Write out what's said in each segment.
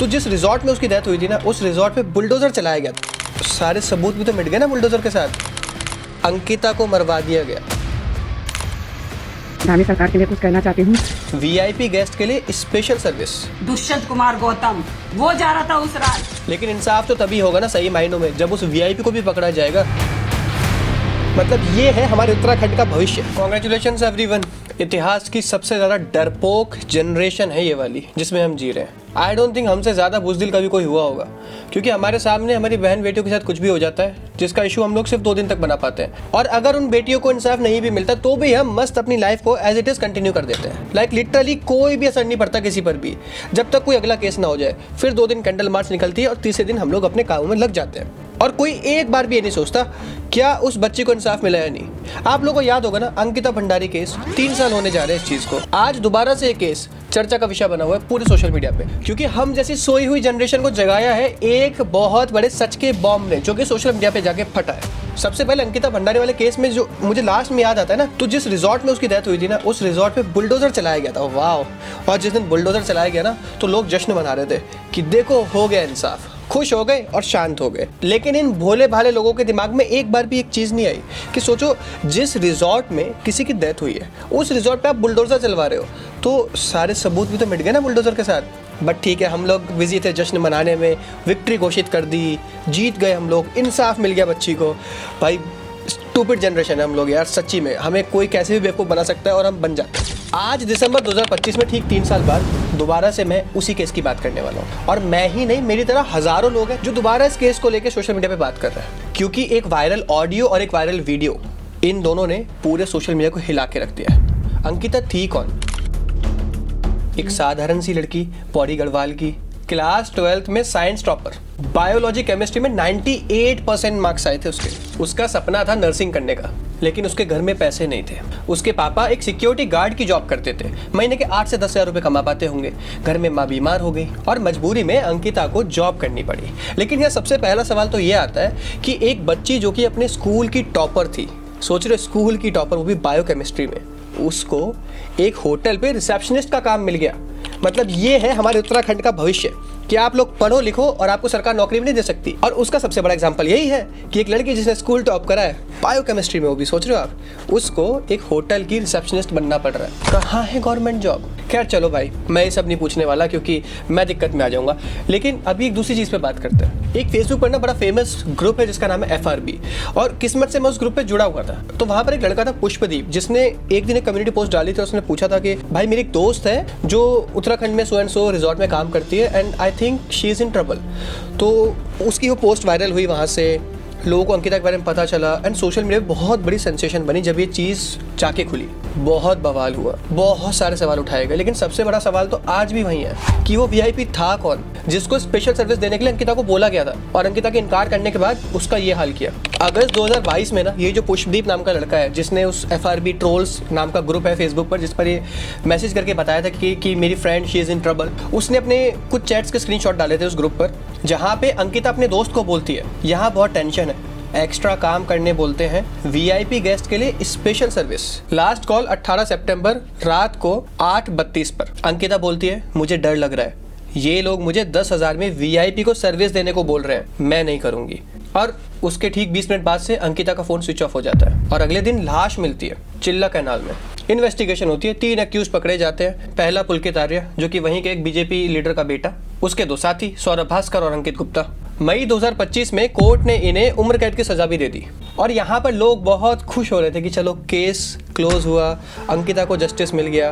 तो जिस रिजॉर्ट में उसकी डेथ हुई थी ना, उस रिजॉर्ट पे बुलडोजर चलाया गया था। सारे सबूत भी तो मिट गए ना बुलडोजर के साथ। अंकिता को मरवा दिया गया। धामी सरकार के लिए कुछ कहना चाहती हूँ। वीआईपी गेस्ट के लिए स्पेशल सर्विस। दुष्यंत कुमार गौतम वो जा रहा था उस रात। लेकिन इंसाफ तो तभी होगा ना सही मायनों में, जब उस वीआईपी को भी पकड़ा जाएगा। मतलब ये है हमारे उत्तराखंड का भविष्य। Congratulations everyone. इतिहास की सबसे ज्यादा डरपोक जनरेशन है ये वाली जिसमें हम जी रहे हैं। आई डोंट थिंक हमसे ज्यादा बुज़दिल कभी कोई हुआ होगा, क्योंकि हमारे सामने हमारी बहन बेटियों के साथ कुछ भी हो जाता है जिसका इशू हम लोग सिर्फ 2 दिन तक बना पाते हैं। और अगर उन बेटियों को इंसाफ नहीं भी मिलता तो भी हम मस्त अपनी लाइफ को एज इट इज कंटिन्यू कर देते हैं। लाइक लिटरली कोई भी असर नहीं पड़ता किसी पर भी, जब तक कोई अगला केस ना हो जाए। फिर 2 दिन कैंडल मार्च निकलती है और तीसरे दिन हम लोग अपने कामों में लग जाते हैं। और कोई एक बार भी ये नहीं सोचता क्या उस बच्चे को इंसाफ मिला या नहीं। आप लोगों को याद होगा ना, अंकिता भंडारी केस 3 साल होने जा रहे हैं इस चीज को। आज दोबारा से ये केस चर्चा का विषय बना हुआ है पूरे सोशल मीडिया पे, क्योंकि हम जैसी सोई हुई जनरेशन को जगाया है एक बहुत बड़े सच के बॉम्ब ने, जो कि सोशल मीडिया पे जाके फटा है। सबसे पहले अंकिता भंडारी वाले केस में जो मुझे लास्ट में याद आता है ना, तो जिस रिजॉर्ट में उसकी डेथ हुई थी ना, उस रिजॉर्ट पे बुलडोजर चलाया गया था। वाह। और जिस दिन बुलडोजर चलाया गया ना, तो लोग जश्न मना रहे थे कि देखो हो गया इंसाफ, खुश हो गए और शांत हो गए। लेकिन इन भोले भाले लोगों के दिमाग में एक बार भी एक चीज नहीं आई कि सोचो जिस रिजॉर्ट में किसी की डेथ हुई है, उस रिजॉर्ट पे आप बुलडोजर चलवा रहे हो, तो सारे सबूत भी तो मिट गए ना बुलडोजर के साथ। बट ठीक है, हम लोग बिजी थे जश्न मनाने में, विक्ट्री घोषित कर दी, जीत गए हम लोग, इंसाफ मिल गया बच्ची को। भाई स्टूपिड जनरेशन है हम लोग यार, सच्ची में। हमें कोई कैसे भी बेवकूफ़ बना सकता है और हम बन जाते हैं। आज दिसंबर 2025 में ठीक 3 साल बाद दोबारा से मैं उसी केस की बात करने वाला हूँ। और मैं ही नहीं, मेरी तरह हजारों लोग हैं जो दोबारा इस केस को लेकर सोशल मीडिया पे बात कर रहे हैं, क्योंकि एक वायरल ऑडियो और एक वायरल वीडियो, इन दोनों ने पूरे सोशल मीडिया को हिला के रख दिया है। अंकिता थी कौन? एक साधारण सी लड़की, पौड़ी गढ़वाल की, क्लास 12th में साइंस टॉपर, बायोलॉजी केमिस्ट्री में 98% मार्क्स आए थे उसके। उसका सपना था नर्सिंग करने का, लेकिन उसके घर में पैसे नहीं थे। उसके पापा एक सिक्योरिटी गार्ड की जॉब करते थे, महीने के 8 से 10 हज़ार रुपये कमा पाते होंगे। घर में माँ बीमार हो गई और मजबूरी में अंकिता को जॉब करनी पड़ी। लेकिन यहाँ सबसे पहला सवाल तो ये आता है कि एक बच्ची जो कि अपने स्कूल की टॉपर थी, सोच रहे स्कूल की टॉपर, वो भी बायोकेमिस्ट्री में, उसको एक होटल पे रिसेप्शनिस्ट का काम मिल गया। मतलब ये है हमारे उत्तराखंड का भविष्य कि आप लोग पढ़ो लिखो और आपको सरकार नौकरी भी नहीं दे सकती। और उसका सबसे बड़ा एग्जांपल यही है कि एक लड़की जिसने स्कूल टॉप करा है बायोकेमिस्ट्री में, वो भी सोच रहे हो आप, उसको एक होटल की रिसेप्शनिस्ट बनना पड़ रहा है। कहाँ है गवर्नमेंट जॉब? खैर चलो भाई, मैं ये सब नहीं पूछने वाला क्योंकि मैं दिक्कत में आ जाऊंगा। लेकिन अभी एक दूसरी चीज़ पे बात करते हैं। एक फेसबुक पर ना बड़ा फेमस ग्रुप है जिसका नाम है FRB, और किस्मत से मैं उस ग्रुप पे जुड़ा हुआ था। तो वहाँ पर एक लड़का था पुष्पदीप, जिसने एक दिन एक कम्युनिटी पोस्ट डाली थी। उसने पूछा था कि भाई मेरी एक दोस्त है जो उत्तराखंड में सो एंड सो रिजॉर्ट में काम करती है and I think she is in trouble. तो उसकी वो पोस्ट वायरल हुई, वहाँ से लोगों को अंकिता के बारे में पता चला एंड सोशल मीडिया पे बहुत बड़ी सेंसेशन बनी जब ये चीज़ जाके खुली। बहुत बवाल हुआ, बहुत सारे सवाल उठाए गए, लेकिन सबसे बड़ा सवाल तो आज भी वही है कि वो VIP था कौन जिसको स्पेशल सर्विस देने के लिए अंकिता को बोला गया था, और अंकिता के इनकार करने के बाद उसका ये हाल किया। अगस्त 2022 में ना, ये जो पुष्पदीप नाम का लड़का है जिसने उस FRB ट्रोल्स नाम का ग्रुप है फेसबुक पर, जिस पर ये मैसेज करके बताया था कि मेरी friend she is in trouble, उसने अपने कुछ चैट्स के स्क्रीनशॉट डाले थे उस ग्रुप पर, जहाँ पे अंकिता अपने दोस्त को बोलती है यहाँ बहुत टेंशन है, एक्स्ट्रा काम करने बोलते हैं, VIP गेस्ट के लिए स्पेशल सर्विस। लास्ट कॉल 18 सितंबर रात को 8:32 पर। अंकिता बोलती है मुझे डर लग रहा है, ये लोग मुझे 10,000 में VIP को सर्विस देने को बोल रहे हैं, मैं नहीं करूंगी। और उसके ठीक 20 मिनट बाद से अंकिता का फोन स्विच ऑफ हो जाता है और अगले दिन लाश मिलती है चिल्ला कैनाल में। इन्वेस्टिगेशन होती है, 3 एक्यूज पकड़े जाते हैं। पहला पुलकित आर्य जो कि वहीं के एक BJP लीडर का बेटा, उसके 2 साथी सौरभ भास्कर और अंकित गुप्ता। मई 2025 में कोर्ट ने इन्हें उम्र कैद की सजा भी दे दी और यहाँ पर लोग बहुत खुश हो रहे थे कि चलो केस क्लोज हुआ, अंकिता को जस्टिस मिल गया।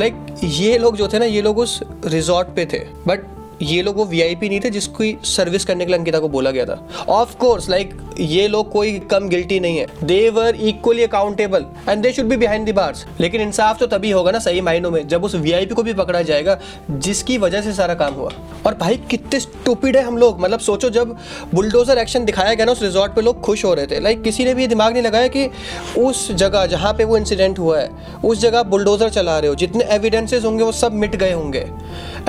लाइक ये लोग जो थे ना, ये लोग उस रिजॉर्ट पे थे, बट ये लोग वो VIP नहीं थे जिसकी सर्विस करने के लिए अंकिता को बोला गया था। ऑफ कोर्स लाइक ये लोग कोई कम गिल्टी नहीं है, they were equally accountable and they should be behind the bars. लेकिन इंसाफ तो तभी होगा ना सही मायनों में, जब उस VIP को भी पकड़ा जाएगा जिसकी वजह से सारा काम हुआ। और भाई कितने स्टूपिड है हम लोग। मतलब सोचो, जब बुलडोजर एक्शन दिखाया गया ना उस रिजॉर्ट पे, लोग खुश हो रहे थे। लाइक किसी ने भी दिमाग नहीं लगाया कि उस जगह जहाँ पे वो इंसिडेंट हुआ है, उस जगह बुलडोजर चला रहे हो, जितने एविडेंसेस होंगे वो सब मिट गए होंगे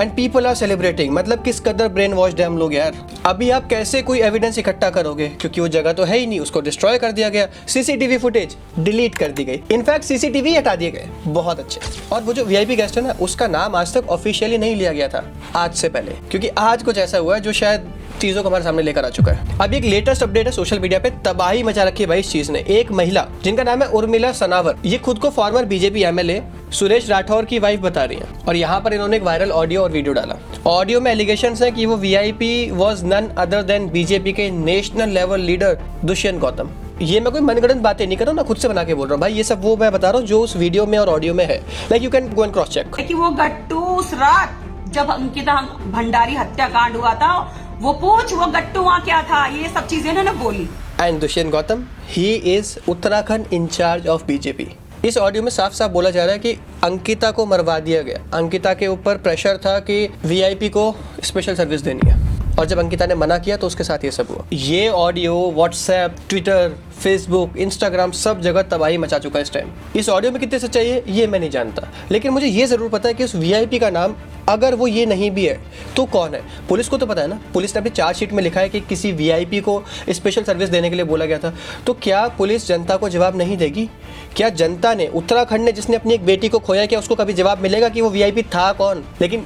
एंड पीपल आर सेलिब्रेटिंग। मतलब किस कदर ब्रेन वॉश्ड है हम लोग यार। अभी आप कैसे कोई एविडेंस इकट्ठा करोगे, क्योंकि वो जगह तो है ही नहीं, उसको डिस्ट्रॉय कर दिया गया, सीसीटीवी फुटेज डिलीट कर दी गई, इनफैक्ट सीसीटीवी हटा दिए गए। बहुत अच्छे। और वो जो वीआईपी गेस्ट है ना, उसका नाम आज तक ऑफिशियली नहीं लिया गया था आज से पहले, क्योंकि आज कुछ ऐसा हुआ है जो शायद चीजों को हमारे सामने लेकर आ चुका है। अभी एक लेटेस्ट अपडेट है, सोशल मीडिया पे तबाही मचा रखी है भाई इस चीज ने। एक महिला जिनका नाम है उर्मिला सनावर, ये खुद को farmer BJP MLA Suresh Rathore की वाइफ बता रही है, और यहाँ पर इन्होंने एक वायरल ऑडियो और वीडियो डाला। ऑडियो में एलिगेशंस है कि वो VIP was none other than BJP के national level leader Dushyant Gautam. ये मैं कोई मनगढ़ंत बातें नहीं कर रहा हूँ ना, खुद से बना के बोल रहा हूँ भाई, ये सब वो मैं बता रहा हूँ जो उस वीडियो में और ऑडियो में है। Like you can go and cross check कि वो गट्टू उस रात जब अंकिता भंडारी हत्याकांड हुआ था, वो पूछ वो गट्टू वहाँ क्या था, ये सब चीजें इन्होंने बोली। And Dushyant Gautam, he is Uttarakhand incharge of BJP. इस ऑडियो में साफ साफ बोला जा रहा है कि अंकिता को मरवा दिया गया। अंकिता के ऊपर प्रेशर था कि वीआईपी को स्पेशल सर्विस देनी है, और जब अंकिता ने मना किया तो उसके साथ ये सब हुआ। ये audio WhatsApp, Twitter, Facebook, Instagram सब जगह तबाही मचा चुका है इस टाइम। इस ऑडियो में कितने सच्चाई है ये मैं नहीं जानता, लेकिन मुझे ये जरूर पता है कि उस वीआईपी का नाम अगर वो ये नहीं भी है तो कौन है। पुलिस को तो पता है ना, पुलिस ने अपनी चार्जशीट में लिखा है कि किसी वीआईपी को स्पेशल सर्विस देने के लिए बोला गया था। तो क्या पुलिस जनता को जवाब नहीं देगी? क्या जनता ने, उत्तराखंड ने जिसने अपनी एक बेटी को खोया, क्या उसको कभी जवाब मिलेगा कि वो वीआईपी था कौन? लेकिन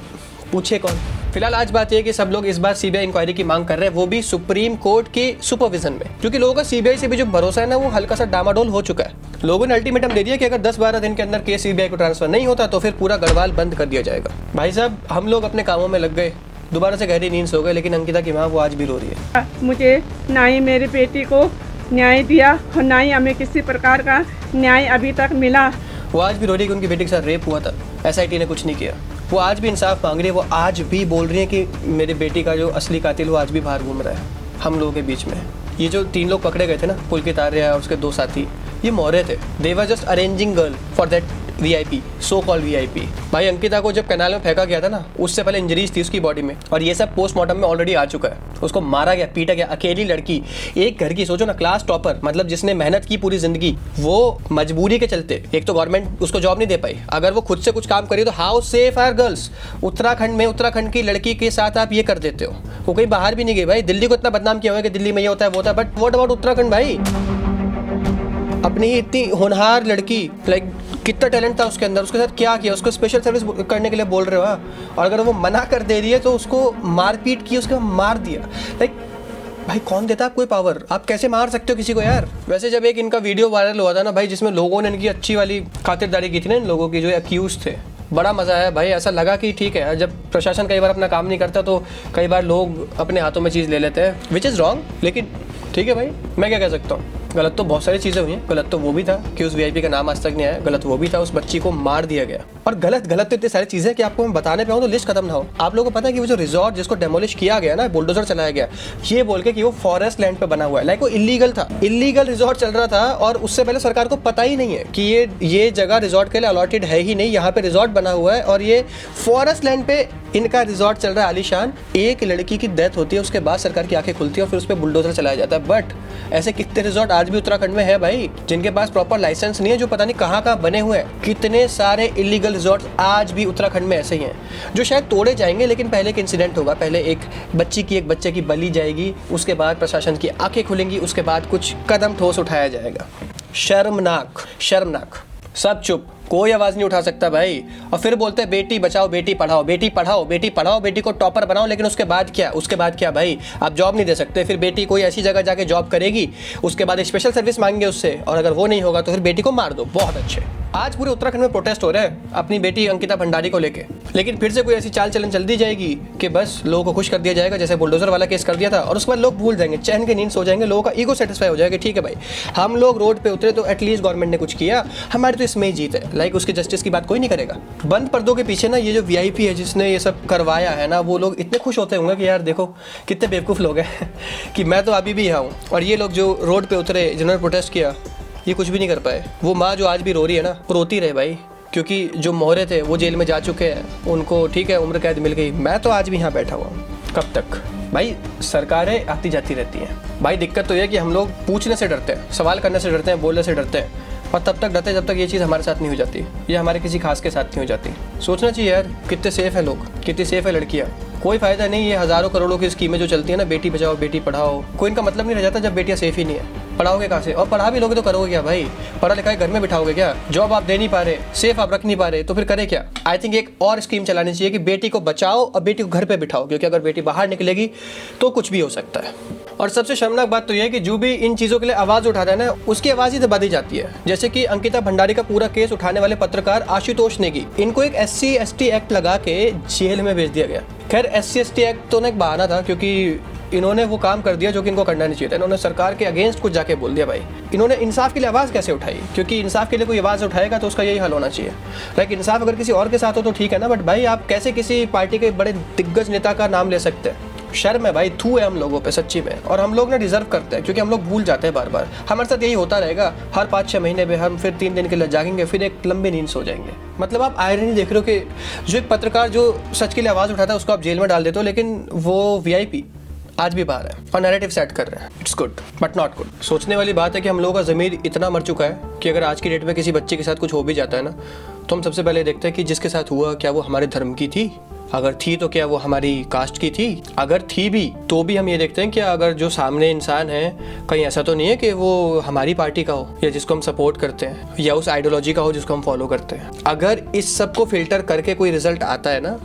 पूछे कौन? फिलहाल आज बात यह है कि सब लोग इस बार सीबीआई इंक्वायरी की मांग कर रहे हैं, वो भी सुप्रीम कोर्ट के सुपरविजन में, क्योंकि लोगों का सीबीआई से भी जो भरोसा है ना वो हल्का सा डामाडोल हो चुका है। लोगों ने अल्टीमेटम दे दिया कि अगर 10-12 दिन के अंदर केस सीबीआई को ट्रांसफर नहीं होता तो फिर पूरा गढ़वाल बंद कर दिया जाएगा। भाई साहब, हम लोग अपने कामों में लग गए, दोबारा से गहरी नींद सो गए, लेकिन अंकिता की माँ वो आज भी रो रही है। मुझे ना ही मेरी बेटी को न्याय दिया और ना ही हमें किसी प्रकार का न्याय अभी तक मिला। वो आज भी रो रही है कि उनकी बेटी के साथ रेप हुआ था, एसआईटी ने कुछ नहीं किया। वो आज भी इंसाफ मांग रही है, वो आज भी बोल रही है कि मेरी बेटी का जो असली कातिल वो आज भी बाहर घूम रहा है हम लोगों के बीच में। ये जो 3 लोग पकड़े गए थे ना, पुलकित आर्या और उसके 2 साथी, ये मौर्य थे। They were just arranging girl for that VIP, so called VIP. भाई अंकिता को जब कैनाल में फेंका गया था ना, उससे पहले इंजरीज थी उसकी बॉडी में, और ये सब पोस्टमार्टम में ऑलरेडी आ चुका है। उसको मारा गया, पीटा गया, अकेली लड़की, एक घर की, सोचो ना, क्लास टॉपर, मतलब जिसने मेहनत की पूरी जिंदगी, वो मजबूरी के चलते, एक तो गवर्नमेंट उसको जॉब नहीं दे पाई, अगर वो खुद से कुछ काम करी तो how safe are girls? Uttarakhand में, उत्तराखंड की लड़की के साथ आप ये कर देते हो। वो कहीं बाहर भी नहीं गई भाई। दिल्ली को इतना बदनाम किया हुआ है कि दिल्ली में ये होता है वो होता है, बट व्हाट अबाउट उत्तराखंड भाई? अपनी इतनी होनहार लड़की, लाइक कितना टैलेंट था उसके अंदर, उसके साथ क्या किया? उसको स्पेशल सर्विस करने के लिए बोल रहे हो, और अगर वो मना कर दे रही है तो उसको मारपीट की, उसको मार दिया। लाइक भाई कौन देता है आपको पावर? आप कैसे मार सकते हो किसी को यार? वैसे जब एक इनका वीडियो वायरल हुआ था ना भाई, जिसमें लोगों ने इनकी अच्छी वाली खातिरदारी की थी ना, इन लोगों की जो एक्यूज थे, बड़ा मज़ा आया भाई। ऐसा लगा कि ठीक है, जब प्रशासन कई बार अपना काम नहीं करता तो कई बार लोग अपने हाथों में चीज़ ले लेते हैं, विच इज़ रॉन्ग, लेकिन ठीक है भाई, मैं क्या कह सकता हूँ। गलत तो बहुत सारी चीज़ें हुई हैं। गलत तो वो भी था कि उस वीआईपी का नाम आज तक नहीं आया, गलत वो भी था उस बच्ची को मार दिया गया, और गलत तो इतनी सारी चीज़ें कि आपको मैं बताने पे आऊँ तो लिस्ट खत्म ना हो। आप लोगों को पता है कि वो जो रिजॉर्ट जिसको डेमोलिश किया गया ना, बुलडोजर चलाया गया, ये बोल के कि वो फॉरेस्ट लैंड पे बना हुआ है, लाइक वो इलीगल था, इलीगल रिजॉर्ट चल रहा था, और उससे पहले सरकार को पता ही नहीं है कि ये जगह रिजॉर्ट के लिए अलॉटेड है ही नहीं, यहाँ पे रिजॉर्ट बना हुआ है और ये फॉरेस्ट लैंड पे इनका रिजॉर्ट चल रहा है आलीशान। एक लड़की की डेथ होती है, उसके बाद सरकार की आंखें खुलती है और फिर उस पर बुलडोजर चलाया जाता है। बट ऐसे कितने रिजॉर्ट आज भी उत्तराखंड में है भाई, जिनके पास प्रॉपर लाइसेंस नहीं है, जो पता नहीं कहाँ कहाँ बने हुए हैं। कितने सारे इलीगल रिजॉर्ट आज भी उत्तराखंड में ऐसे ही हैं, जो शायद तोड़े जाएंगे, लेकिन पहले एक इंसिडेंट होगा, पहले एक बच्चे की बलि जाएगी, उसके बाद प्रशासन की आंखें खुलेंगी, उसके बाद कुछ कदम ठोस उठाया जाएगा। शर्मनाक, शर्मनाक। सब चुप, कोई आवाज़ नहीं उठा सकता भाई। और फिर बोलते हैं बेटी बचाओ, बेटी पढ़ाओ, बेटी पढ़ाओ, बेटी पढ़ाओ, बेटी को टॉपर बनाओ, लेकिन उसके बाद क्या? उसके बाद क्या भाई? आप जॉब नहीं दे सकते, फिर बेटी कोई ऐसी जगह जाके जॉब करेगी, उसके बाद स्पेशल सर्विस मांगेंगे उससे, और अगर वो नहीं होगा तो फिर बेटी को मार दो। बहुत अच्छे। आज पूरे उत्तराखंड में प्रोटेस्ट हो रहे हैं अपनी बेटी अंकिता भंडारी को लेके, लेकिन फिर से कोई ऐसी चाल चलन चल दी जाएगी कि बस लोगों को खुश कर दिया जाएगा, जैसे बुलडोजर वाला केस कर दिया था, और उसके बाद लोग भूल जाएंगे, चैन की नींद सो जाएंगे, लोगों का ईगो सेटिस्फाई हो जाएगा। ठीक है भाई, हम लोग रोड पे उतरे तो एटलीस्ट गवर्नमेंट ने कुछ किया, हमारी तो इसमें ही जीत है। लाइक उसकी जस्टिस की बात कोई नहीं करेगा। बंद पर्दों के पीछे ना ये जो वीआईपी है जिसने ये सब करवाया है ना, वो लोग इतने खुश होते होंगे कि यार देखो कितने बेवकूफ़ लोग हैं कि मैं तो अभी भी यहाँ हूँ, और ये लोग जो रोड पे उतरे, जिन्होंने प्रोटेस्ट किया, ये कुछ भी नहीं कर पाए। वो माँ जो आज भी रो रही है ना, रोती रहे भाई, क्योंकि जो मोहरे थे वो जेल में जा चुके हैं, उनको ठीक है उम्र कैद मिल गई। मैं तो आज भी यहाँ बैठा हुआ हूँ। कब तक भाई? सरकारें आती जाती रहती हैं भाई। दिक्कत तो ये है कि हम लोग पूछने से डरते हैं, सवाल करने से डरते हैं, बोलने से डरते हैं, और तब तक डरते हैं जब तक ये चीज़ हमारे साथ नहीं हो जाती, ये हमारे किसी खास के साथ नहीं हो जाती। सोचना चाहिए यार, कितने सेफ़ है लोग, कितनी सेफ़ है लड़कियाँ। कोई फायदा नहीं। ये हज़ारों करोड़ों की स्कीमें जो चलती है ना, बेटी बचाओ बेटी पढ़ाओ, कोई इनका मतलब नहीं रह जाता जब बेटियां सेफ ही नहीं है। पढ़ाओगे कहाँ से? और पढ़ा भी लोगे तो करोगे क्या भाई? पढ़ा लिखा घर में बिठाओगे क्या? जॉब आप दे नहीं पा रहे, सेफ आप रख नहीं पा रहे, तो फिर करे क्या? आई थिंक एक और स्कीम चलानी चाहिए कि बेटी को बचाओ और बेटी को घर पे बिठाओ, क्योंकि अगर बेटी बाहर निकलेगी तो कुछ भी हो सकता है। और सबसे शर्मनाक बात तो यह है कि जो भी इन चीज़ों के लिए आवाज़ उठाता है ना, उसकी आवाज़ ही दबा दी जाती है। जैसे कि अंकिता भंडारी का पूरा केस उठाने वाले पत्रकार आशुतोष नेगी, इनको एक SC/ST एक्ट लगा के जेल में भेज दिया गया। खैर SC/ST एक्ट तो ना एक बहाना था, क्योंकि इन्होंने वो काम कर दिया जो कि इनको करना नहीं चाहिए था। इन्होंने सरकार के अगेंस्ट कुछ जाके बोल दिया भाई। इन्होंने इंसाफ के लिए आवाज़ कैसे उठाई? क्योंकि इंसाफ के लिए कोई आवाज़ उठाएगा तो उसका यही हल होना चाहिए। लाइक इंसाफ अगर किसी और के साथ हो तो ठीक है ना, बट भाई आप कैसे किसी पार्टी के बड़े दिग्गज नेता का नाम ले सकते हैं? शर्म है भाई, थू है हम लोगों पे सच्ची में। और हम लोग ना डिजर्व करते हैं, क्योंकि हम लोग भूल जाते हैं बार बार। हमारे साथ यही होता रहेगा, हर 5-6 महीने में हम फिर 3 दिन के लिए जागेंगे, फिर एक लंबी नींद सो जाएंगे। मतलब आप आयरनी देख रहे हो कि जो एक पत्रकार जो सच के लिए आवाज़ उठाता है उसको आप जेल में डाल देते हो, लेकिन वो VIP आज भी बाहर है और नैरेटिव सेट कर रहे हैं। It's good but not good. सोचने वाली बात है कि हम लोगों का ज़मीर इतना मर चुका है कि अगर आज की डेट में किसी बच्चे के साथ कुछ हो भी जाता है ना, तो हम सबसे पहले देखते हैं कि जिसके साथ हुआ क्या वो हमारे धर्म की थी, अगर थी तो क्या वो हमारी कास्ट की थी, अगर थी भी तो भी हम ये देखते हैं कि अगर जो सामने इंसान है कहीं ऐसा तो नहीं है कि वो हमारी पार्टी का हो या जिसको हम सपोर्ट करते हैं या उस आइडियोलॉजी का हो जिसको हम फॉलो करते हैं। अगर इस सब को फिल्टर करके कोई रिजल्ट आता है ना,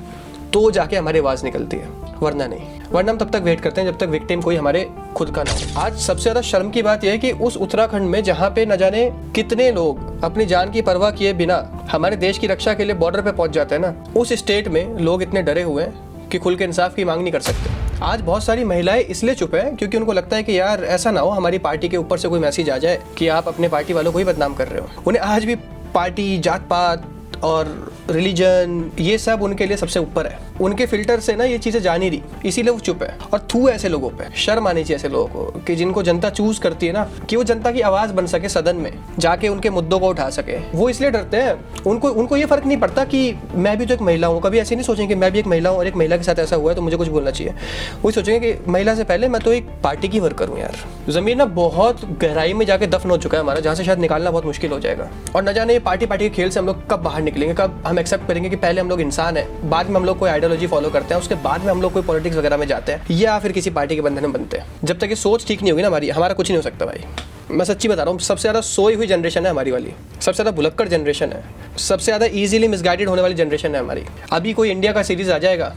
तो जाके हमारी आवाज़ निकलती है, वरना नहीं। वरना हम तब तक वेट करते हैं जब तक विक्टिम कोई हमारे खुद का ना हो। आज सबसे ज़्यादा शर्म की बात यह है कि उस उत्तराखंड में जहाँ पे न जाने कितने लोग अपनी जान की परवाह किए बिना हमारे देश की रक्षा के लिए बॉर्डर पे पहुँच जाते हैं ना, उस स्टेट में लोग इतने डरे हुए हैं कि खुल के इंसाफ की मांग नहीं कर सकते। आज बहुत सारी महिलाएं इसलिए चुप हैं क्योंकि उनको लगता है कि यार ऐसा ना हो हमारी पार्टी के ऊपर से कोई मैसेज आ जाए कि आप अपने पार्टी वालों को ही बदनाम कर रहे हो। उन्हें आज भी पार्टी, जात पात और रिलीजन ये सब उनके लिए सबसे ऊपर है। उनके फिल्टर से ना ये चीज़ें जा नहीं रही, इसीलिए वो चुप है। और थू ऐसे लोगों पे, शर्म आनी चाहिए ऐसे लोगों को कि जिनको जनता चूज करती है ना, कि वो जनता की आवाज़ बन सके सदन में, जाके उनके मुद्दों को उठा सके। वो इसलिए डरते हैं, उनको ये फर्क नहीं पड़ता कि मैं भी तो एक महिला हूँ। कभी ऐसे नहीं सोचेंगे कि मैं भी एक महिला हूँ और एक महिला के साथ ऐसा हुआ है तो मुझे कुछ बोलना चाहिए। वो सोचेंगे कि महिला से पहले मैं तो एक पार्टी की वर्कर हूँ यार। ज़मीन ना बहुत गहराई में जाके दफन हो चुका है हमारा, जहाँ से शायद निकालना बहुत मुश्किल हो जाएगा। और न जाने ये पार्टी के खेल से हम लोग कब बाहर निकलेंगे, कब हम एक्सेप्ट करेंगे कि पहले हम लोग इंसान है, बाद में हम लोग कोई आइडियोलॉजी फॉलो करते हैं, उसके बाद में हम लोग कोई पॉलिटिक्स वगैरह में जाते हैं या फिर किसी पार्टी के बंधन में बनते हैं। जब तक ये सोच ठीक नहीं होगी ना हमारी, हमारा कुछ नहीं हो सकता भाई। मैं सच्ची बता रहा हूँ, सबसे ज़्यादा सोई हुई जनरेशन है हमारी वाली, सबसे ज़्यादा भुलक्कड़ जनरेशन है, सबसे ज़्यादा इजीली मिसगाइडेड होने वाली जनरेशन है हमारी। अभी कोई इंडिया का सीरीज़ आ जाएगा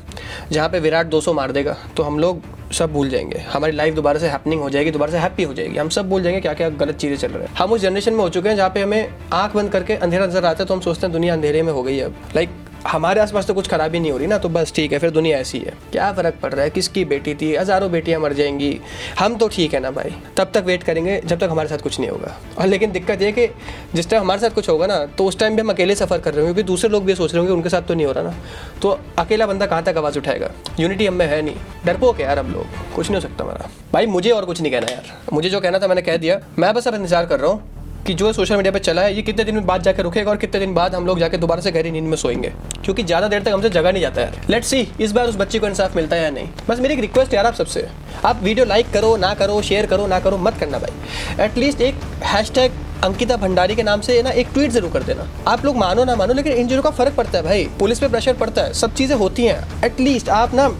जहाँ पे विराट 200 मार देगा तो हम लोग सब भूल जाएंगे, हमारी लाइफ दोबारा से हैपनिंग हो जाएगी, दोबारा से हैप्पी हो जाएगी। हम सब भूल जाएंगे क्या क्या गलत चीज़ें चल रही हैं। हम उस जनरेशन में हो चुके हैं जहाँ पे हमें आँख बंद करके अंधेरा नजर आता है तो हम सोचते हैं दुनिया अंधेरे में हो गई है अब। लाइक हमारे आसपास तो कुछ खराबी नहीं हो रही ना, तो बस ठीक है, फिर दुनिया ऐसी है, क्या फ़र्क पड़ रहा है, किसकी बेटी थी, हज़ारों बेटियां मर जाएंगी, हम तो ठीक है ना भाई। तब तक वेट करेंगे जब तक हमारे साथ कुछ नहीं होगा। और लेकिन दिक्कत ये कि जिस टाइम हमारे साथ कुछ होगा ना, तो उस टाइम भी हम अकेले सफ़र कर रहे होंगे, क्योंकि दूसरे लोग भी सोच रहे होंगे उनके साथ तो नहीं हो रहा ना, तो अकेला बंदा कहाँ तक आवाज़ उठाएगा। यूनिटी हम में है नहीं, डरपोक है यार हम लोग, कुछ नहीं हो सकता हमारा भाई। मुझे और कुछ नहीं कहना यार, मुझे जो कहना था मैंने कह दिया। मैं बस अब इंतजार कर रहा हूँ कि जो सोशल मीडिया पे चला है ये कितने दिन बाद जाकर रुकेगा और कितने दिन बाद हम लोग जाके दोबारा से गहरी नींद में सोएंगे, क्योंकि ज़्यादा देर तक हमसे जगा नहीं जाता है। लेट्स सी इस बार उस बच्चे को इंसाफ मिलता है या नहीं। बस मेरी एक रिक्वेस्ट यार आप सबसे, आप वीडियो लाइक करो ना करो, शेयर करो ना करो, मत करना भाई। एटलीस्ट एक हैशटैग अंकिता भंडारी के नाम से ना एक ट्वीट जरूर कर देना। आप लोग मानो ना मानो, लेकिन इन चीज़ों का फर्क पड़ता है भाई, पुलिस पे प्रेशर पड़ता है, सब चीज़ें होती हैं। एटलीस्ट आप ना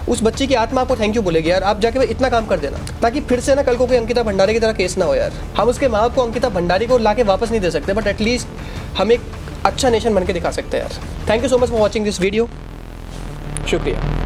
उस बच्चे की आत्मा आपको थैंक यू बोलेगी यार, आप जाके इतना काम कर देना, ताकि फिर से ना कल को कोई अंकिता भंडारी की तरह केस ना हो यार। हम उसके माँ बाप को अंकिता भंडारी को लाके वापस नहीं दे सकते, बट एटलीस्ट हम एक अच्छा नेशन बन के दिखा सकते हैं यार। Thank you so much for watching this video, शुक्रिया।